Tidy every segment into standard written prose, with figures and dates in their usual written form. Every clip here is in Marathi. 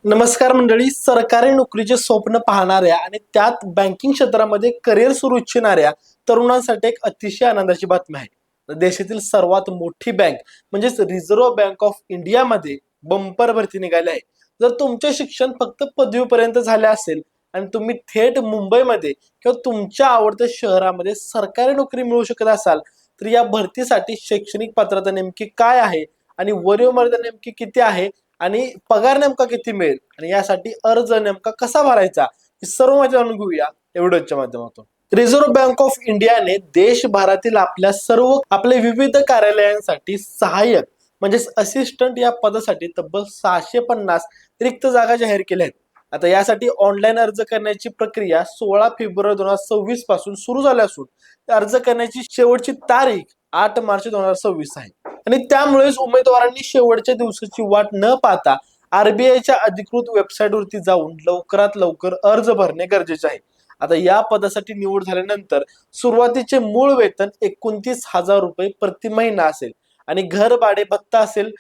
नमस्कार मंडळी. सरकारी नोकरीचे स्वप्न पाहणाऱ्या आणि त्यात बँकिंग क्षेत्रामध्ये करिअर सुरू इच्छिणाऱ्या तरुणांसाठी एक अतिशय आनंदाची बातमी आहे. देशातील सर्वात मोठी बँक म्हणजेच रिझर्व्ह बँक ऑफ इंडियामध्ये बंपर भरती निघाली आहे. जर तुमचे शिक्षण फक्त पदवीपर्यंत झाले असेल आणि तुम्ही थेट मुंबईमध्ये किंवा तुमच्या आवडत्या शहरामध्ये सरकारी नोकरी मिळवू शकत असाल, तर या भरतीसाठी शैक्षणिक पात्रता नेमकी काय आहे आणि वयोमर्यादा नेमकी किती आहे आणि पगार नेमका किती मिळेल आणि यासाठी अर्ज नेमका कसा भरायचा हे सर्व माहिती जाणून घेऊया या व्हिडिओच्या माध्यमातून. रिझर्व्ह बँक ऑफ इंडियाने देशभरातील आपल्या विविध कार्यालयांसाठी सहाय्यक म्हणजेच असिस्टंट या पदासाठी तब्बल 650 रिक्त जागा जाहीर केल्या आहेत. आता यासाठी ऑनलाईन अर्ज करण्याची प्रक्रिया 16 फेब्रुवारी 2026 पासून सुरू झाली असून अर्ज करण्याची शेवटची तारीख 8 मार्च 2026 आहे. आणि त्यामुळेच उमेदवारांनी शेवटच्या दिवसाची वाट न पाहता आरबीआयच्या अधिकृत वेबसाईटवरती जाऊन लवकरात लवकर अर्ज भरणे गरजेचे आहे. आता या पदासाठी निवड झाल्यानंतर सुरुवातीचे मूळ वेतन 29,000 रुपये प्रति महिना असेल आणि घर भाडे भत्ता असेल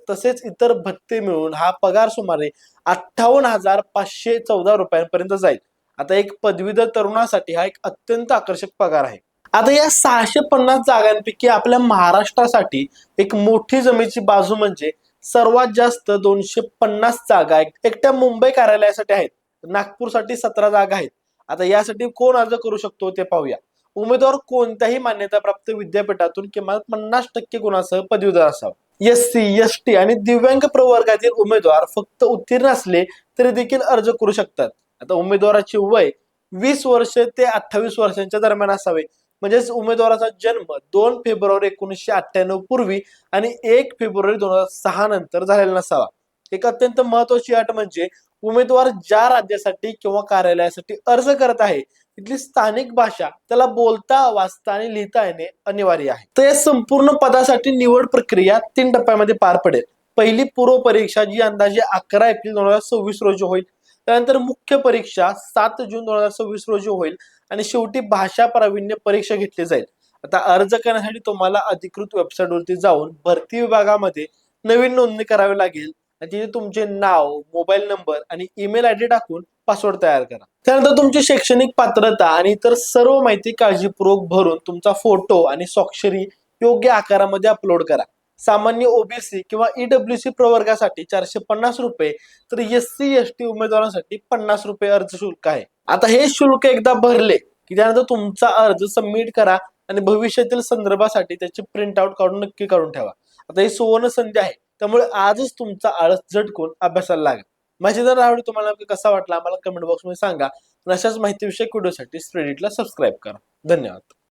तसेच इतर भत्ते मिळून हा पगार सुमारे 58,514 रुपयांपर्यंत जाईल. आता एक पदवीधर तरुणासाठी हा एक अत्यंत आकर्षक पगार आहे. आता या 650 जागांपैकी आपल्या महाराष्ट्रासाठी एक मोठी जमेची बाजू म्हणजे सर्वात जास्त 250 जागा एकट्या मुंबई कार्यालयासाठी आहेत. नागपूरसाठी 17 जागा आहेत. आता यासाठी कोण अर्ज करू शकतो ते पाहूया. उमेदवार कोणत्याही मान्यताप्राप्त विद्यापीठातून किमान 50% गुणांसह पदवीधर असावा. SC, ST आणि दिव्यांग प्रवर्गातील उमेदवार फक्त उत्तीर्ण असले तरी देखील अर्ज करू शकतात. आता उमेदवाराचे वय 20 वर्ष ते 28 वर्षांच्या दरम्यान असावे. म्हणजेच उमेदवाराचा जन्म 2 फेब्रुवारी 1998 पूर्वी आणि 1 फेब्रुवारी 2006 नंतर झालेला नसावा. एक अत्यंत महत्वाची अट म्हणजे उमेदवार ज्या राज्यासाठी किंवा कार्यालयासाठी अर्ज करत आहे तिथली स्थानिक भाषा त्याला बोलता, वाचता आणि लिहिता येणे अनिवार्य आहे. तर या संपूर्ण पदासाठी निवड प्रक्रिया 3 टप्प्यामध्ये पार पडेल. पहिली पूर्व परीक्षा जी अंदाजे 11 एप्रिल 2026 रोजी होईल. त्यानंतर मुख्य परीक्षा 7 जून 2026 रोजी होईल आणि शेवटी भाषा प्रावीण्य परीक्षा घेतली जाईल. आता अर्ज करण्यासाठी तुम्हाला अधिकृत वेबसाईटवरती जाऊन भरती विभागामध्ये नवीन नोंदणी करावी लागेल आणि तिथे तुमचे नाव, मोबाईल नंबर आणि ईमेल आयडी टाकून पासवर्ड तयार करा. त्यानंतर तुमची शैक्षणिक पात्रता आणि इतर सर्व माहिती काळजीपूर्वक भरून तुमचा फोटो आणि स्वाक्षरी योग्य आकारामध्ये अपलोड करा. सामान्य ओबीसी किंवा ईडब्ल्यूसी प्रवर्गासाठी 450 रुपये तर SC, ST उमेदवारांसाठी 50 रुपये अर्ज शुल्क आहे. आता हे शुल्क एकदा भरले की त्यानंतर तुमचा अर्ज सबमिट करा आणि भविष्यातील संदर्भासाठी त्याची प्रिंट आउट नक्की काढून ठेवा. आता ही सुवर्ण संधी आहे, त्यामुळे आजच तुमचा आळस झटकून अभ्यासाला लागा. माझी जर आवड तुम्हाला कसा वाटला आम्हाला कमेंट बॉक्स मध्ये सांगा. अशाच माहितीविषयक व्हिडिओसाठी स्प्रेडिटला सबस्क्राईब करा. धन्यवाद.